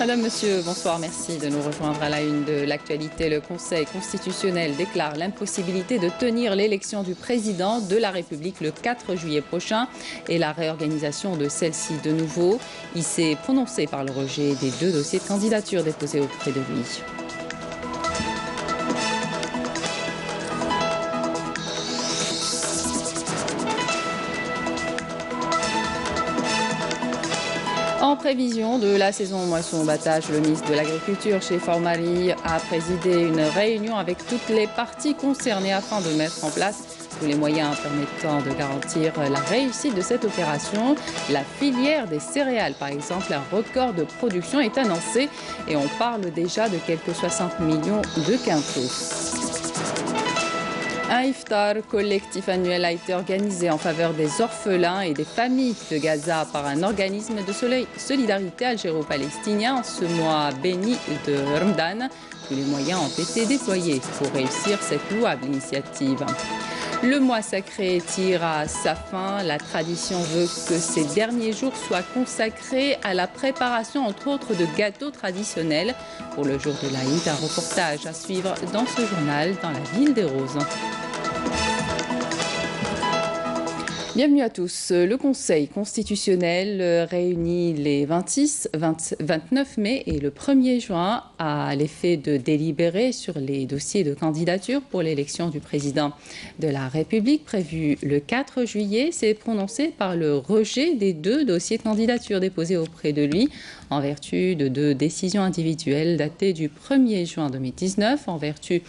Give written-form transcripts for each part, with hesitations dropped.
Madame, Monsieur, bonsoir, merci de nous rejoindre à la une de l'actualité. Le Conseil constitutionnel déclare l'impossibilité de tenir l'élection du président de la République le 4 juillet prochain et la réorganisation de celle-ci de nouveau. Il s'est prononcé par le rejet des 2 dossiers de candidature déposés auprès de lui. En prévision de la saison moisson-battage, le ministre de l'Agriculture chez Formari a présidé une réunion avec toutes les parties concernées afin de mettre en place tous les moyens permettant de garantir la réussite de cette opération. La filière des céréales, par exemple, un record de production est annoncé et on parle déjà de quelques 60 millions de quintaux. Un iftar collectif annuel a été organisé en faveur des orphelins et des familles de Gaza par un organisme de solidarité algéro-palestinien en ce mois béni de Ramadan. Tous les moyens ont été déployés pour réussir cette louable initiative. Le mois sacré tire à sa fin. La tradition veut que ces derniers jours soient consacrés à la préparation, entre autres, de gâteaux traditionnels. Pour le jour de l'Aïd, un reportage à suivre dans ce journal dans la ville des Roses. Bienvenue à tous. Le Conseil constitutionnel réuni les 29 mai et le 1er juin à l'effet de délibérer sur les dossiers de candidature pour l'élection du président de la République prévu le 4 juillet. S'est prononcé par le rejet des 2 dossiers de candidature déposés auprès de lui en vertu de 2 décisions individuelles datées du 1er juin 2019, en vertu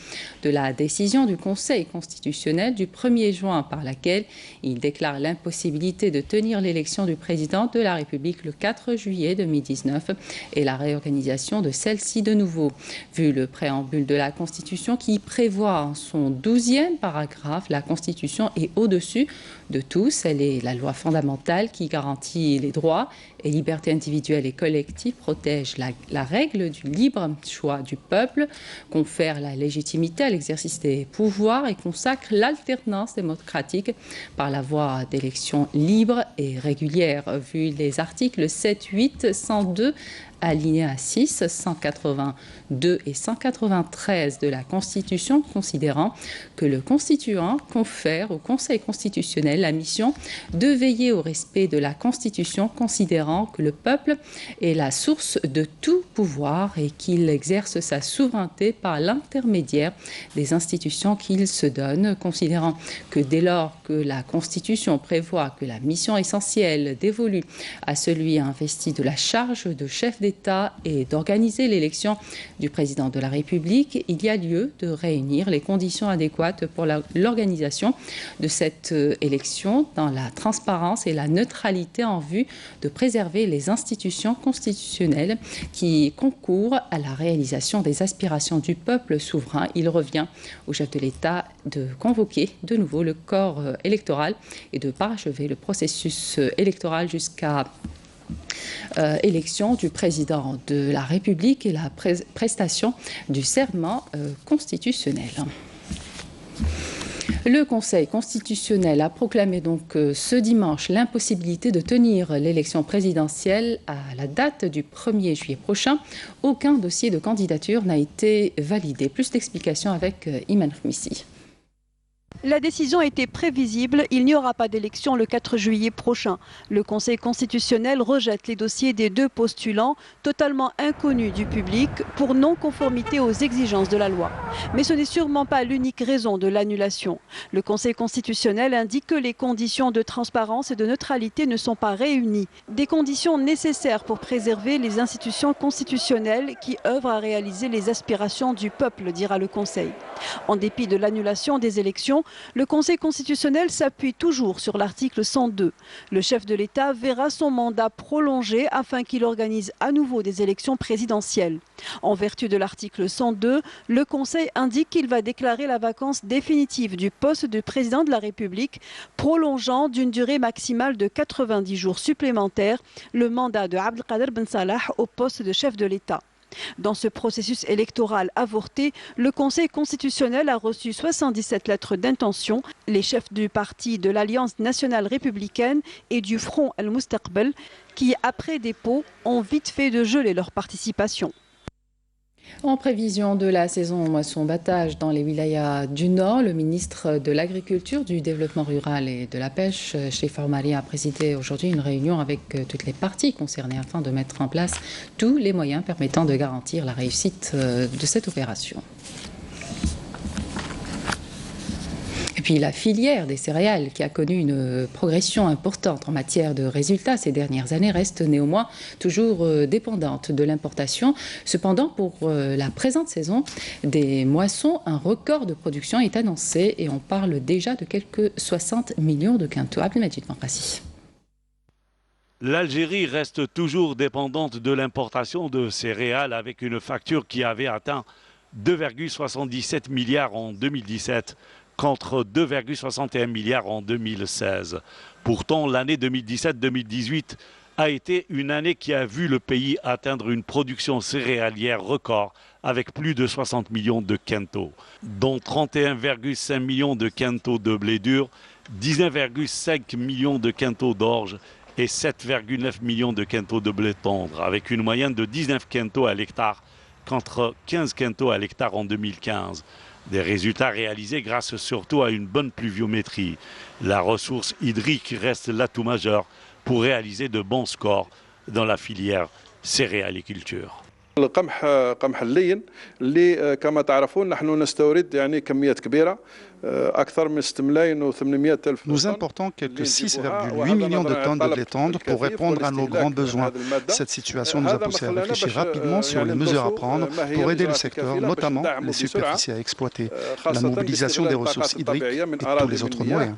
de la décision du Conseil constitutionnel du 1er juin par laquelle il déclare l'impossibilité de tenir l'élection du président de la République le 4 juillet 2019 et la réorganisation de celle-ci de nouveau. Vu le préambule de la Constitution qui prévoit en son 12e paragraphe, la Constitution est au-dessus de tous. Elle est la loi fondamentale qui garantit les droits et libertés individuelles et collectives, protège la règle du libre choix du peuple, confère la légitimité à l'exercice des pouvoirs et consacre l'alternance démocratique par la voie d'élections libres et régulières. Vu les articles 7, 8, 102, alinéa 6, 182 et 193 de la Constitution, considérant que le constituant confère au Conseil constitutionnel la mission de veiller au respect de la Constitution, considérant que le peuple est la source de tout pouvoir et qu'il exerce sa souveraineté par l'intermédiaire des institutions qu'il se donne, considérant que dès lors que la Constitution prévoit que la mission essentielle dévolue à celui investi de la charge de chef d'État et d'organiser l'élection du président de la République, il y a lieu de réunir les conditions adéquates pour l'organisation de cette élection dans la transparence et la neutralité en vue de préserver les institutions constitutionnelles qui concourent à la réalisation des aspirations du peuple souverain. Il revient au chef de l'État de convoquer de nouveau le corps électoral et de parachever le processus électoral jusqu'à élection du président de la République et la prestation du serment constitutionnel. Le Conseil constitutionnel a proclamé donc ce dimanche l'impossibilité de tenir l'élection présidentielle à la date du 1er juillet prochain. Aucun dossier de candidature n'a été validé. Plus d'explications avec Iman Khmissi. La décision était prévisible, il n'y aura pas d'élection le 4 juillet prochain. Le Conseil constitutionnel rejette les dossiers des 2 postulants, totalement inconnus du public, pour non-conformité aux exigences de la loi. Mais ce n'est sûrement pas l'unique raison de l'annulation. Le Conseil constitutionnel indique que les conditions de transparence et de neutralité ne sont pas réunies. Des conditions nécessaires pour préserver les institutions constitutionnelles qui œuvrent à réaliser les aspirations du peuple, dira le Conseil. En dépit de l'annulation des élections, le Conseil constitutionnel s'appuie toujours sur l'article 102. Le chef de l'État verra son mandat prolongé afin qu'il organise à nouveau des élections présidentielles. En vertu de l'article 102, le Conseil indique qu'il va déclarer la vacance définitive du poste de président de la République, prolongeant d'une durée maximale de 90 jours supplémentaires le mandat de Abdelkader Ben Salah au poste de chef de l'État. Dans ce processus électoral avorté, le Conseil constitutionnel a reçu 77 lettres d'intention. Les chefs du parti de l'Alliance nationale républicaine et du Front Al-Mustaqbal qui, après dépôt, ont vite fait de geler leur participation. En prévision de la saison moisson-battage dans les wilayas du Nord, le ministre de l'Agriculture, du Développement rural et de la Pêche, Cheikh Oumari, a présidé aujourd'hui une réunion avec toutes les parties concernées afin de mettre en place tous les moyens permettant de garantir la réussite de cette opération. Et puis la filière des céréales, qui a connu une progression importante en matière de résultats ces dernières années, reste néanmoins toujours dépendante de l'importation. Cependant, pour la présente saison des moissons, un record de production est annoncé et on parle déjà de quelques 60 millions de quintaux. Abdelmajid Morassi. L'Algérie reste toujours dépendante de l'importation de céréales avec une facture qui avait atteint 2,77 milliards en 2017. Contre 2,61 milliards en 2016. Pourtant, l'année 2017-2018 a été une année qui a vu le pays atteindre une production céréalière record avec plus de 60 millions de quintaux, dont 31,5 millions de quintaux de blé dur, 19,5 millions de quintaux d'orge et 7,9 millions de quintaux de blé tendre, avec une moyenne de 19 quintaux à l'hectare contre 15 quintaux à l'hectare en 2015. Des résultats réalisés grâce surtout à une bonne pluviométrie. La ressource hydrique reste l'atout majeur pour réaliser de bons scores dans la filière céréaliculture. القمح قمح اللين اللي كما تعرفون نحن نستورد يعني كميات كبيرة أكثر من 6 ملايين و800 ألف. Nous importons quelques 6,8 millions de tonnes de blé tendre pour répondre à nos grands besoins. Cette situation nous a poussé à réfléchir rapidement sur les mesures à prendre pour aider le secteur, notamment les superficies à exploiter, la mobilisation des ressources hydriques et tous les autres moyens.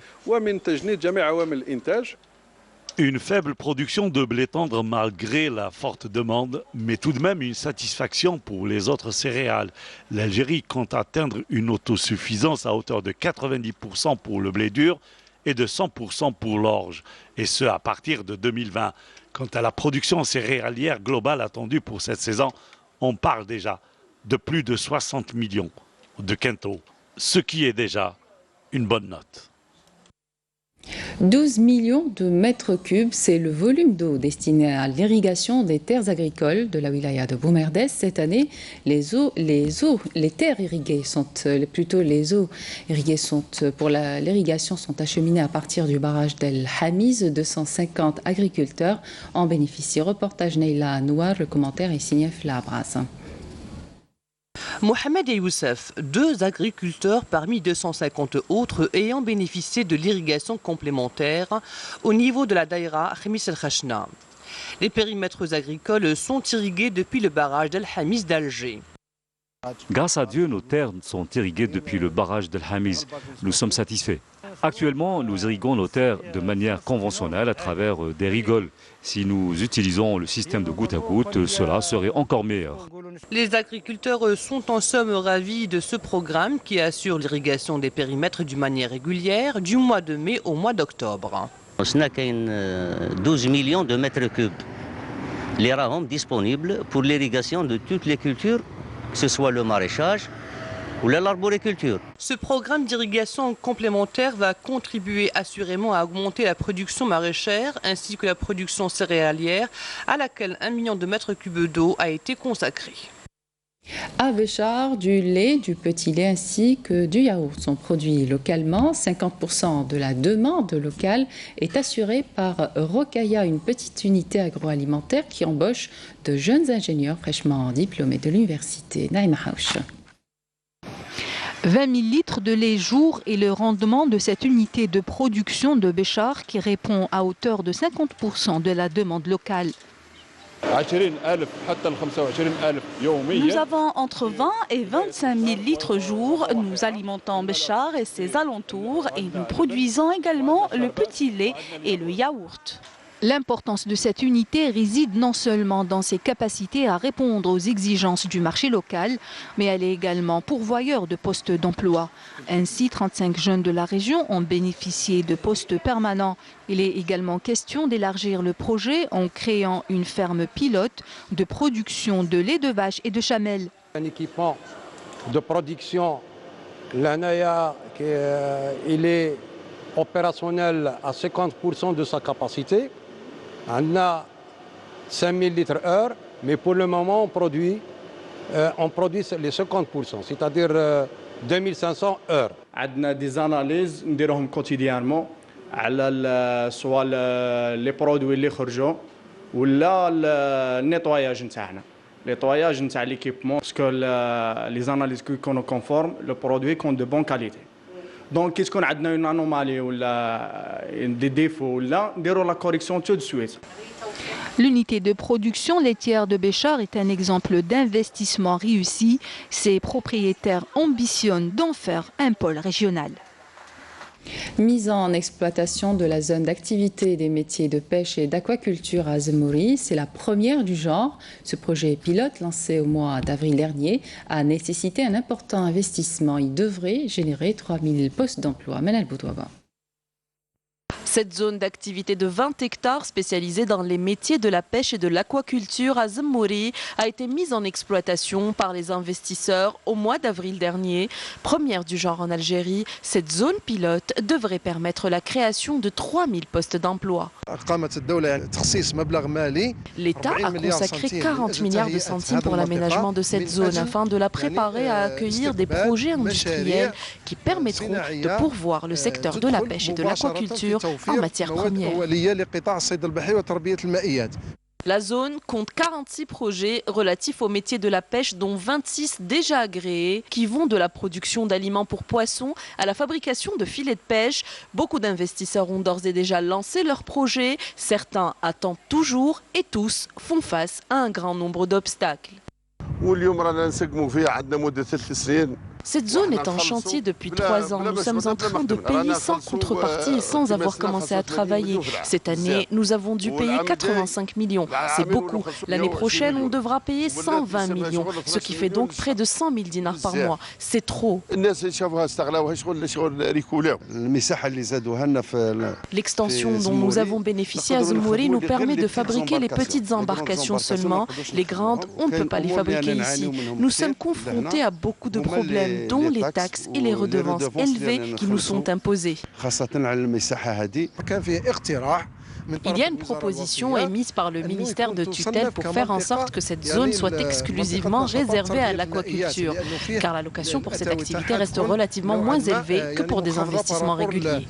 Une faible production de blé tendre malgré la forte demande, mais tout de même une satisfaction pour les autres céréales. L'Algérie compte atteindre une autosuffisance à hauteur de 90% pour le blé dur et de 100% pour l'orge, et ce à partir de 2020. Quant à la production céréalière globale attendue pour cette saison, on parle déjà de plus de 60 millions de quintaux, ce qui est déjà une bonne note. 12 millions de mètres cubes, c'est le volume d'eau destiné à l'irrigation des terres agricoles de la wilaya de Boumerdès. Cette année, les terres irriguées sont, pour l'irrigation sont acheminées à partir du barrage d'El Hamiz. 250 agriculteurs en bénéficient. Reportage Neila Nouar, le commentaire est signé Flabras. Mohamed et Youssef, deux agriculteurs parmi 250 autres ayant bénéficié de l'irrigation complémentaire au niveau de la daïra Khemis El Khachna. Les périmètres agricoles sont irrigués depuis le barrage d'El Hamiz d'Alger. Grâce à Dieu, nos terres sont irriguées depuis le barrage d'El Hamiz. Nous sommes satisfaits. Actuellement, nous irriguons nos terres de manière conventionnelle à travers des rigoles. Si nous utilisons le système de goutte à goutte, cela serait encore meilleur. Les agriculteurs sont en somme ravis de ce programme qui assure l'irrigation des périmètres d'une manière régulière du mois de mai au mois d'octobre. On a 12 millions de mètres cubes. Les rames disponibles pour l'irrigation de toutes les cultures, que ce soit le maraîchage ou l'arboriculture. Ce programme d'irrigation complémentaire va contribuer assurément à augmenter la production maraîchère ainsi que la production céréalière à laquelle 1 million de mètres cubes d'eau a été consacré. À Béchar, du lait, du petit lait ainsi que du yaourt sont produits localement. 50% de la demande locale est assurée par Rokhaya, une petite unité agroalimentaire qui embauche de jeunes ingénieurs fraîchement diplômés de l'université. Naïma Haouch. 20 000 litres de lait jour est le rendement de cette unité de production de Béchar qui répond à hauteur de 50% de la demande locale. Nous avons entre 20 et 25 000 litres jour. Nous alimentons Béchar et ses alentours et nous produisons également le petit lait et le yaourt. L'importance de cette unité réside non seulement dans ses capacités à répondre aux exigences du marché local, mais elle est également pourvoyeur de postes d'emploi. Ainsi, 35 jeunes de la région ont bénéficié de postes permanents. Il est également question d'élargir le projet en créant une ferme pilote de production de lait de vache et de chamelle. Un équipement de production, l'ANAIA, il est opérationnel à 50% de sa capacité. On a 5000 litres heure, mais pour le moment on produit les 50%, c'est-à-dire 2500 heures. On a des analyses نديرهم quotidiennement على سواء les produits اللي خرجوا ولا النيطواياج نتاعنا. nettoyage نتاع l'équipement parce que les analyses qui sont conformes, le produit compte de bonne qualité. Donc, qu'est-ce qu'on a une anomalie ou des défauts là, نديروا la correction tout de suite. L'unité de production laitière de Béchar est un exemple d'investissement réussi. Ses propriétaires ambitionnent d'en faire un pôle régional. Mise en exploitation de la zone d'activité des métiers de pêche et d'aquaculture à Zemmouri, c'est la première du genre. Ce projet pilote, lancé au mois d'avril dernier, a nécessité un important investissement. Il devrait générer 3000 postes d'emploi. Manal Boudouaba. Cette zone d'activité de 20 hectares spécialisée dans les métiers de la pêche et de l'aquaculture à Zemmouri a été mise en exploitation par les investisseurs au mois d'avril dernier. Première du genre en Algérie, cette zone pilote devrait permettre la création de 3000 postes d'emploi. L'État a consacré 40 milliards de centimes pour l'aménagement de cette zone afin de la préparer à accueillir des projets industriels qui permettront de pourvoir le secteur de la pêche et de l'aquaculture en matière première. La zone compte 46 projets relatifs aux métiers de la pêche, dont 26 déjà agréés, qui vont de la production d'aliments pour poissons à la fabrication de filets de pêche. Beaucoup d'investisseurs ont d'ores et déjà lancé leurs projets. Certains attendent toujours et tous font face à un grand nombre d'obstacles. Cette zone est en chantier depuis 3 ans. Nous sommes en train de payer sans contrepartie et sans avoir commencé à travailler. Cette année, nous avons dû payer 85 millions. C'est beaucoup. L'année prochaine, on devra payer 120 millions, ce qui fait donc près de 100 000 dinars par mois. C'est trop. L'extension dont nous avons bénéficié à Zemmouri nous permet de fabriquer les petites embarcations seulement. Les grandes, on ne peut pas les fabriquer ici. Nous sommes confrontés à beaucoup de problèmes, dont les taxes et les redevances élevées qui nous sont imposées. Il y a une proposition émise par le ministère de tutelle pour faire en sorte que cette zone soit exclusivement réservée à l'aquaculture, car la location pour cette activité reste relativement moins élevée que pour des investissements réguliers.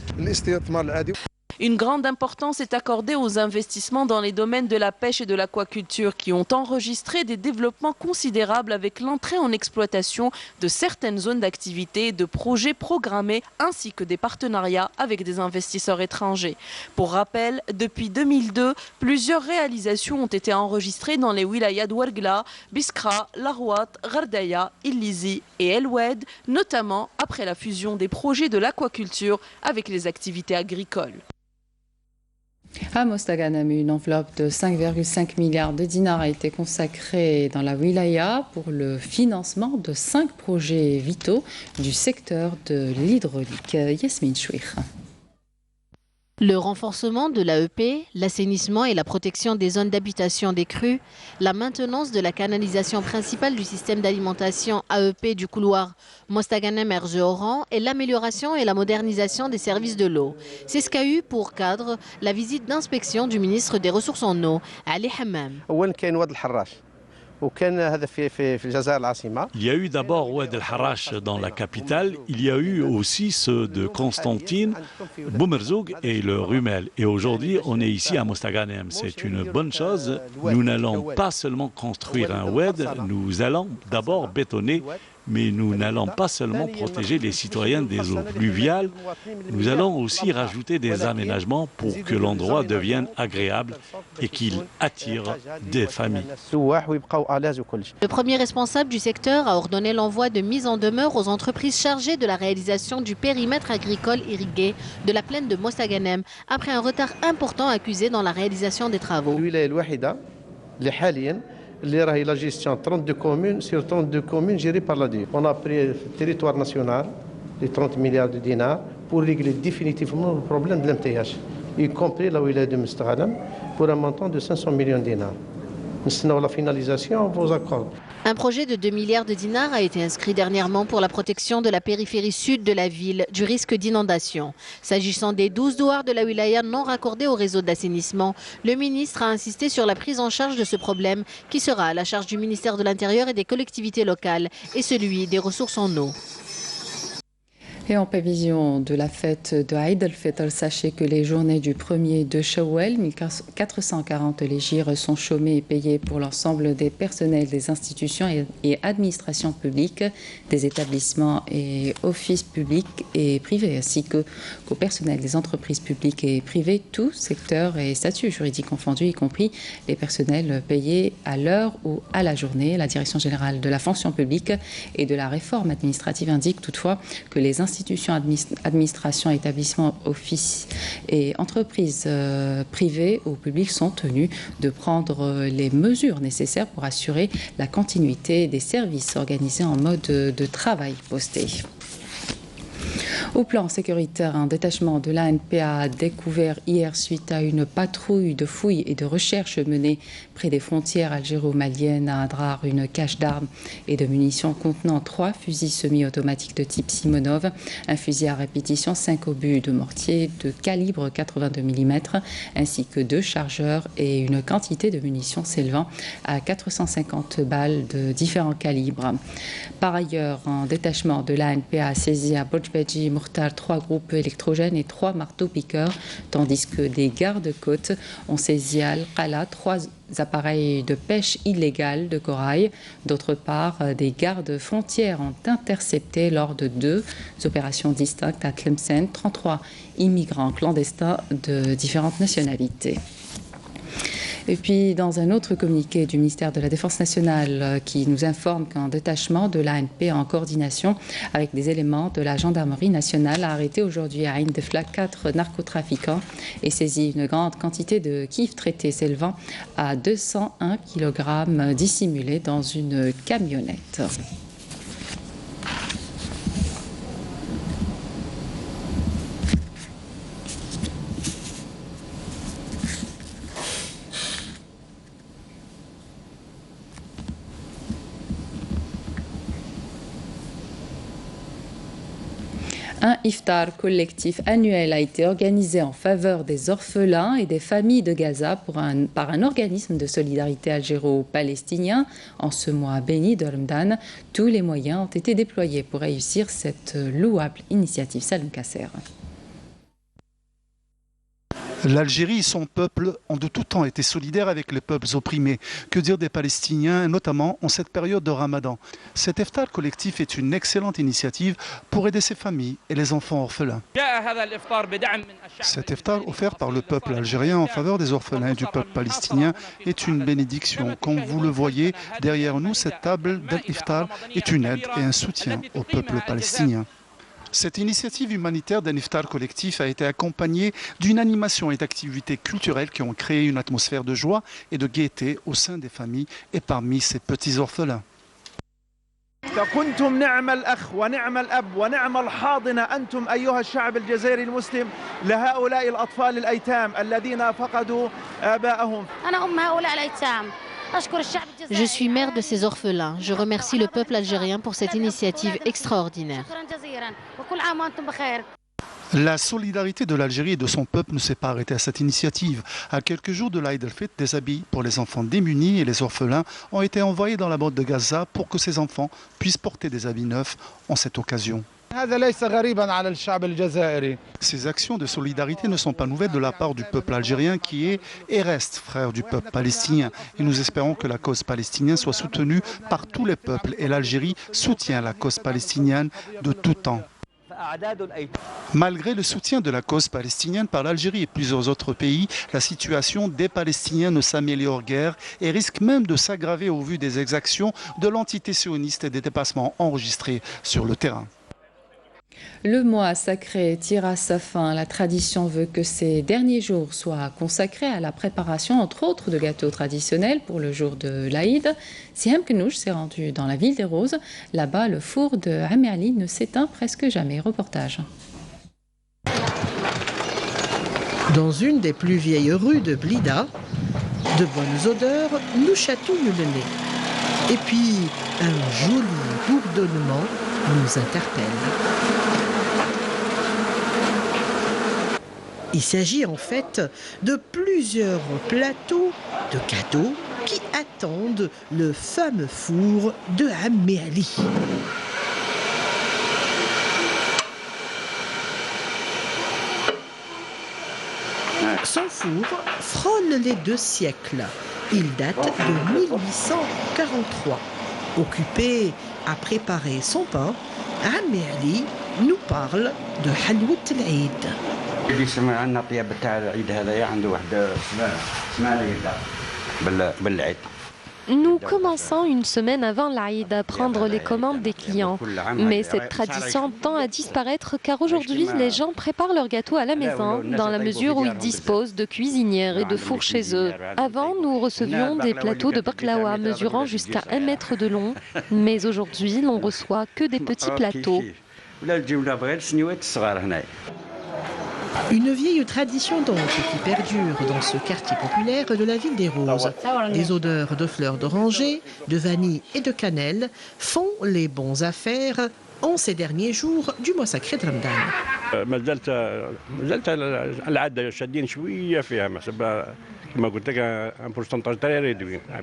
Une grande importance est accordée aux investissements dans les domaines de la pêche et de l'aquaculture qui ont enregistré des développements considérables avec l'entrée en exploitation de certaines zones d'activité et de projets programmés ainsi que des partenariats avec des investisseurs étrangers. Pour rappel, depuis 2002, plusieurs réalisations ont été enregistrées dans les wilayas d'Ouargla, Biskra, Larouat, Gardaya, Illizi et El Oued, notamment après la fusion des projets de l'aquaculture avec les activités agricoles. À Mostaganem, une enveloppe de 5,5 milliards de dinars a été consacrée dans la wilaya pour le financement de 5 projets vitaux du secteur de l'hydraulique. Yasmine Chouir. Le renforcement de l'AEP, l'assainissement et la protection des zones d'habitation des crues, la maintenance de la canalisation principale du système d'alimentation AEP du couloir Mostaganem-Erge-Oran et l'amélioration et la modernisation des services de l'eau. C'est ce qu'a eu pour cadre la visite d'inspection du ministre des Ressources en eau, Ali Hammam. Il y a eu d'abord Oued el-Harash dans la capitale, il y a eu aussi ceux de Constantine, Boumerzoug et le Rumel. Et aujourd'hui, on est ici à Mostaganem. C'est une bonne chose. Nous n'allons pas seulement construire un Oued, nous allons d'abord bétonner Mais nous n'allons pas seulement protéger les citoyens des eaux pluviales, nous allons aussi rajouter des aménagements pour que l'endroit devienne agréable et qu'il attire des familles. Le premier responsable du secteur a ordonné l'envoi de mise en demeure aux entreprises chargées de la réalisation du périmètre agricole irrigué de la plaine de Mostaganem, après un retard important accusé dans la réalisation des travaux. La gestion 32 communes sur 32 communes gérées par l'ADU. On a pris le territoire national, les 30 milliards de dinars, pour régler définitivement le problème de l'MTH, y compris la wilaya de Mostaganem, pour un montant de 500 millions de dinars. Sinon, la finalisation, on vous accorde. Un projet de 2 milliards de dinars a été inscrit dernièrement pour la protection de la périphérie sud de la ville du risque d'inondation. S'agissant des 12 douars de la wilaya non raccordés au réseau d'assainissement, le ministre a insisté sur la prise en charge de ce problème qui sera à la charge du ministère de l'Intérieur et des collectivités locales et celui des ressources en eau. Et en prévision de la fête de Eid al-Fitr, sachez que les journées du 1er de Shawwal, 1440 légirs sont chômés et payés pour l'ensemble des personnels des institutions et administrations publiques, des établissements et offices publics et privés, ainsi qu'au personnel des entreprises publiques et privées, tous secteurs et statuts juridiques confondus, y compris les personnels payés à l'heure ou à la journée. La Direction générale de la fonction publique et de la réforme administrative indique toutefois que les institutions, administrations, établissements, offices et entreprises privées ou publiques sont tenus de prendre les mesures nécessaires pour assurer la continuité des services organisés en mode de travail posté. Au plan sécuritaire, un détachement de l'ANPA a découvert hier, suite à une patrouille de fouilles et de recherche menée près des frontières algéro-maliennes à Adrar, une cache d'armes et de munitions contenant 3 fusils semi-automatiques de type Simonov, un fusil à répétition, 5 obus de mortier de calibre 82 mm, ainsi que 2 chargeurs et une quantité de munitions s'élevant à 450 balles de différents calibres. Par ailleurs, un détachement de l'ANPA a saisi à Bojbeji Mortar 3 groupes électrogènes et 3 marteaux-piqueurs, tandis que des gardes-côtes ont saisi à Al-Qala 3 appareils de pêche illégale de corail. D'autre part, des gardes-frontières ont intercepté lors de 2 opérations distinctes à Tlemcen 33 immigrants clandestins de différentes nationalités. Et puis, dans un autre communiqué du ministère de la Défense nationale qui nous informe qu'un détachement de l'ANP en coordination avec des éléments de la gendarmerie nationale a arrêté aujourd'hui à Ain Defla 4 narcotrafiquants et saisi une grande quantité de kif traités s'élevant à 201 kg dissimulés dans une camionnette. Un iftar collectif annuel a été organisé en faveur des orphelins et des familles de Gaza par un organisme de solidarité algéro-palestinien. En ce mois béni de Ramadan, tous les moyens ont été déployés pour réussir cette louable initiative. Salim Kasser. L'Algérie et son peuple ont de tout temps été solidaires avec les peuples opprimés. Que dire des Palestiniens, notamment en cette période de Ramadan. Cet iftar collectif est une excellente initiative pour aider ces familles et les enfants orphelins. Cet iftar offert par le peuple algérien en faveur des orphelins et du peuple palestinien est une bénédiction. Comme vous le voyez, derrière nous, cette table d'iftar est une aide et un soutien au peuple palestinien. Cette initiative humanitaire d'un iftar collectif a été accompagnée d'une animation et d'activités culturelles qui ont créé une atmosphère de joie et de gaieté au sein des familles et parmi ces petits orphelins. كنتم نعم الأخ ونعم الأب ونعم الحاضنة أنتم أيها الشعب الجزائري المسلم لهؤلاء الأطفال الأيتام الذين فقدوا آباءهم. أنا أم هؤلاء الأيتام. Je suis mère de ces orphelins. Je remercie le peuple algérien pour cette initiative extraordinaire. La solidarité de l'Algérie et de son peuple ne s'est pas arrêtée à cette initiative. À quelques jours de l'Aïd al-Fitr, des habits pour les enfants démunis et les orphelins ont été envoyés dans la bande de Gaza pour que ces enfants puissent porter des habits neufs en cette occasion. Ces actions de solidarité ne sont pas nouvelles de la part du peuple algérien qui est et reste frère du peuple palestinien. Et nous espérons que la cause palestinienne soit soutenue par tous les peuples et l'Algérie soutient la cause palestinienne de tout temps. Malgré le soutien de la cause palestinienne par l'Algérie et plusieurs autres pays, la situation des Palestiniens ne s'améliore guère et risque même de s'aggraver au vu des exactions de l'entité sioniste et des dépassements enregistrés sur le terrain. Le mois sacré tire à sa fin. La tradition veut que ces derniers jours soient consacrés à la préparation, entre autres, de gâteaux traditionnels pour le jour de l'Aïd. Siam Knouch s'est rendu dans la ville des Roses. Là-bas, le four de Amé Ali ne s'éteint presque jamais. Reportage. Dans une des plus vieilles rues de Blida, de bonnes odeurs nous chatouillent le nez. Et puis, un joli bourdonnement nous interpelle. Il s'agit en fait de plusieurs plateaux de gâteaux qui attendent le fameux four de Amé Ali. Son four frôle les 2 siècles. Il date de 1843. Occupé à préparer son pain, Amé Ali nous parle de Halwat al-Eid. Nous commençons une semaine avant l'Aïd à prendre les commandes des clients. Mais cette tradition tend à disparaître car aujourd'hui, les gens préparent leurs gâteaux à la maison dans la mesure où ils disposent de cuisinières et de fours chez eux. Avant, nous recevions des plateaux de baklawa mesurant jusqu'à 1 mètre de long. Mais aujourd'hui, l'on reçoit que des petits plateaux. Une vieille tradition donc qui perdure dans ce quartier populaire de la ville des Roses. Des odeurs de fleurs d'oranger, de vanille et de cannelle font les bons affaires en ces derniers jours du mois sacré de Ramadan.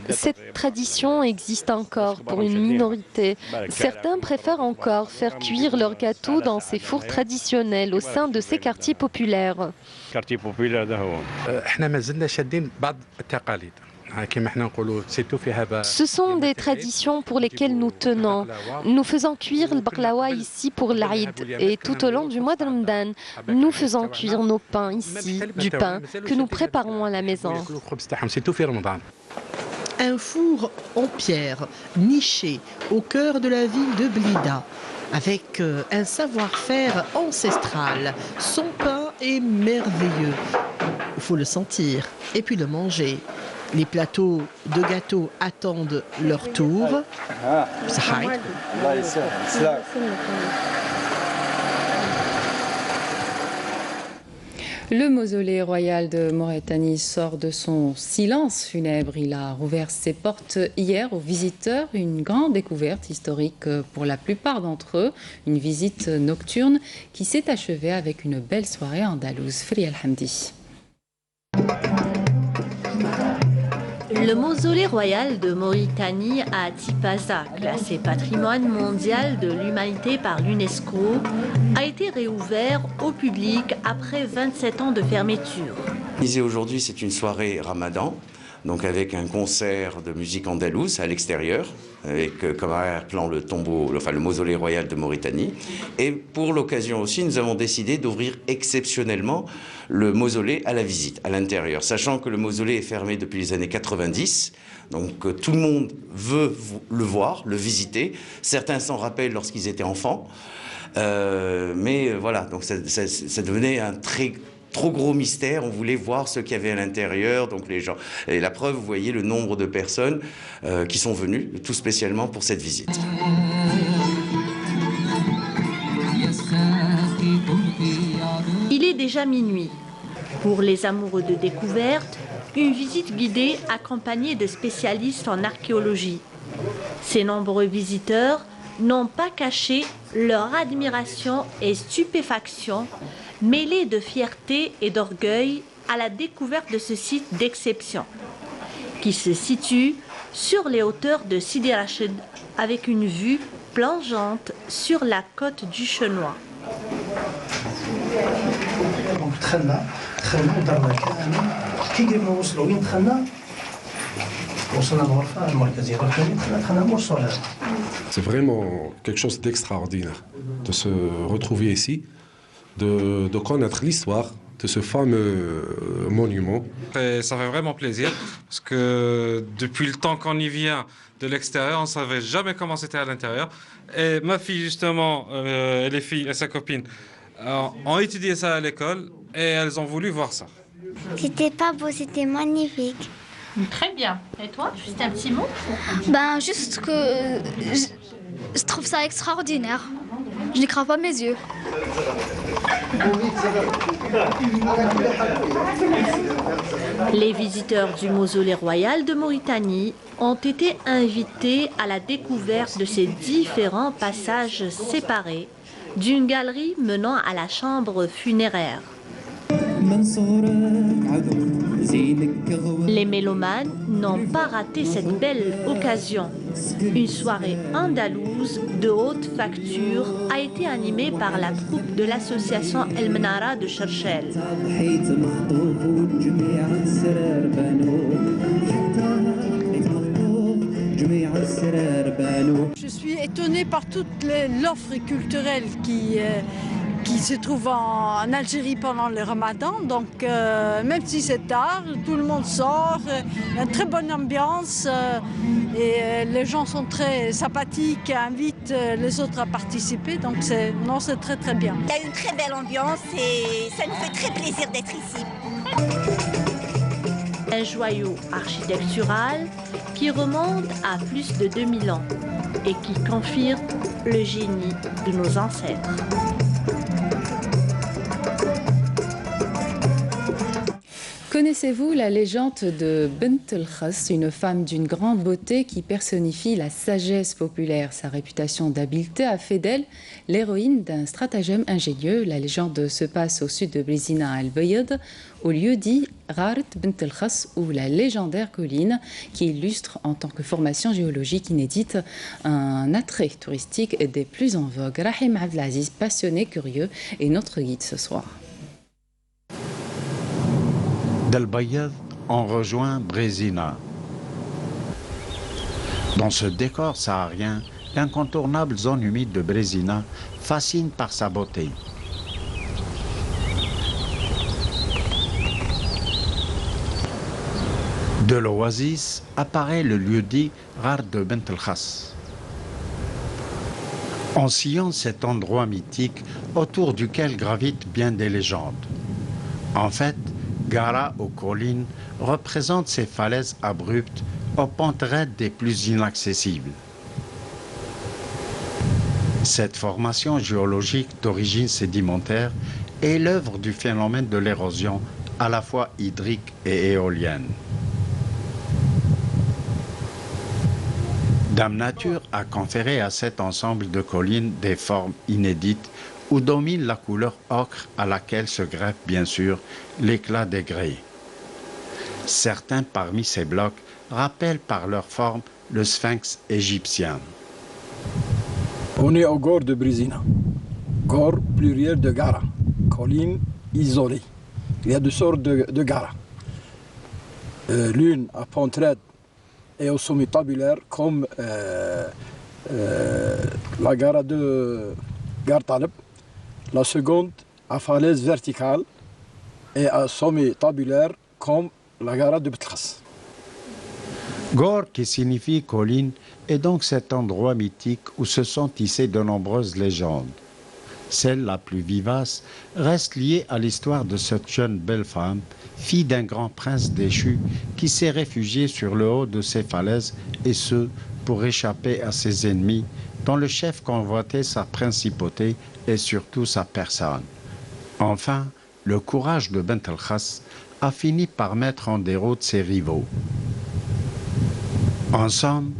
Cette tradition existe encore pour une minorité. Certains préfèrent encore faire cuire leurs gâteaux dans ces fours traditionnels au sein de ces quartiers populaires. Ce sont des traditions pour lesquelles nous tenons. Nous faisons cuire le baklawa ici pour l'Aïd et tout au long du mois de Ramadan, nous faisons cuire nos pains ici, du pain que nous préparons à la maison. Un four en pierre, niché au cœur de la ville de Blida, avec un savoir-faire ancestral. Son pain est merveilleux. Il faut le sentir et puis le manger. Les plateaux de gâteaux attendent leur tour. Le mausolée royal de Mauritanie sort de son silence funèbre. Il a rouvert ses portes hier aux visiteurs. Une grande découverte historique pour la plupart d'entre eux. Une visite nocturne qui s'est achevée avec une belle soirée andalouse. Fria Al-Hamdi. Le mausolée royal de Mauritanie à Tipaza, classé patrimoine mondial de l'humanité par l'UNESCO, a été réouvert au public après 27 ans de fermeture. Aujourd'hui, c'est une soirée ramadan, donc avec un concert de musique andalouse à l'extérieur, avec comme arrière-plan le tombeau, enfin le mausolée royal de Mauritanie. Et pour l'occasion aussi, nous avons décidé d'ouvrir exceptionnellement le mausolée à la visite, à l'intérieur, sachant que le mausolée est fermé depuis les années 90. Donc tout le monde veut le voir, le visiter. Certains s'en rappellent lorsqu'ils étaient enfants. Mais voilà, donc ça devenait un trop gros mystère, on voulait voir ce qu'il y avait à l'intérieur, donc les gens. Et la preuve, vous voyez le nombre de personnes qui sont venues, tout spécialement pour cette visite. Il est déjà minuit. Pour les amoureux de découverte, une visite guidée accompagnée de spécialistes en archéologie. Ces nombreux visiteurs n'ont pas caché leur admiration et stupéfaction, mêlée de fierté et d'orgueil à la découverte de ce site d'exception, qui se situe sur les hauteurs de Sidi Rachid avec une vue plongeante sur la côte du Chenois. C'est vraiment quelque chose d'extraordinaire de se retrouver ici, de connaître l'histoire de ce fameux monument. Et ça fait vraiment plaisir parce que depuis le temps qu'on y vient de l'extérieur, on ne savait jamais comment c'était à l'intérieur. Et ma fille, justement, et les filles et sa copine ont étudié ça à l'école et elles ont voulu voir ça. C'était pas beau, c'était magnifique. Très bien. Et toi, juste un petit mot? Ben, juste que je trouve ça extraordinaire. Je n'y crois pas mes yeux. Les visiteurs du mausolée royal de Mauritanie ont été invités à la découverte de ces différents passages séparés d'une galerie menant à la chambre funéraire. Les mélomanes n'ont pas raté cette belle occasion. Une soirée andalouse de haute facture a été animée par la troupe de l'association El Menara de Cherchel. Je suis étonnée par toute l'offre culturelle qui se trouve en Algérie pendant le Ramadan. Donc, même si c'est tard, tout le monde sort, il y a une très bonne ambiance et les gens sont très sympathiques et invitent les autres à participer. Donc, c'est très très bien. Il y a une très belle ambiance et ça nous fait très plaisir d'être ici. Un joyau architectural qui remonte à plus de 2000 ans et qui confirme le génie de nos ancêtres. Connaissez-vous la légende de Bint el-Khass, une femme d'une grande beauté qui personnifie la sagesse populaire? Sa réputation d'habileté a fait d'elle l'héroïne d'un stratagème ingénieux. La légende se passe au sud de Brizina el-Bayad, au lieu dit Gharat Bint el-Khass, ou la légendaire colline qui illustre en tant que formation géologique inédite un attrait touristique des plus en vogue. Rahim Abdelaziz, passionné, curieux, est notre guide ce soir. D'El Bayad, on rejoint Brizina. Dans ce décor saharien, l'incontournable zone humide de Brizina fascine par sa beauté. De l'oasis apparaît le lieu-dit Gharat de Bint el-Khass. On sillonne cet endroit mythique autour duquel gravitent bien des légendes. En fait, Gara aux collines représente ces falaises abruptes aux pentes raides des plus inaccessibles. Cette formation géologique d'origine sédimentaire est l'œuvre du phénomène de l'érosion à la fois hydrique et éolienne. Dame Nature a conféré à cet ensemble de collines des formes inédites où domine la couleur ocre à laquelle se greffe bien sûr l'éclat des grès. Certains parmi ces blocs rappellent par leur forme le sphinx égyptien. On est au Gor de Brizina, Gor pluriel de Gara, colline isolée. Il y a deux sortes de Gara. L'une à pente raide et au sommet tabulaire comme la Gara de Gar Taleb. La seconde à falaise verticale et à sommet tabulaire comme la Gara de Bint el-Khass. Gor, qui signifie colline, est donc cet endroit mythique où se sont tissées de nombreuses légendes. Celle la plus vivace reste liée à l'histoire de cette jeune belle femme, fille d'un grand prince déchu, qui s'est réfugiée sur le haut de ces falaises, et ce, pour échapper à ses ennemis, dont le chef convoitait sa principauté et surtout sa personne. Enfin, le courage de Bint el-Khass a fini par mettre en déroute ses rivaux. En somme,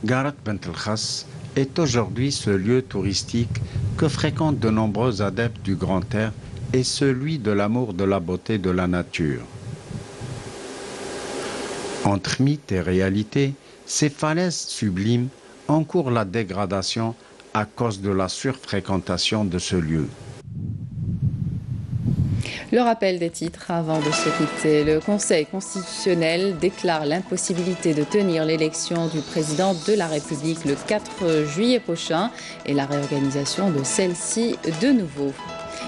Gharat Bint el-Khass est aujourd'hui ce lieu touristique que fréquentent de nombreux adeptes du grand air et celui de l'amour de la beauté de la nature. Entre mythe et réalité, ces falaises sublimes encourent la dégradation à cause de la surfréquentation de ce lieu. Le rappel des titres avant de se quitter. Le Conseil constitutionnel déclare l'impossibilité de tenir l'élection du président de la République le 4 juillet prochain et la réorganisation de celle-ci de nouveau.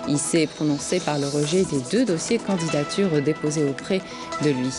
Il s'est prononcé par le rejet des 2 dossiers de candidature déposés auprès de lui.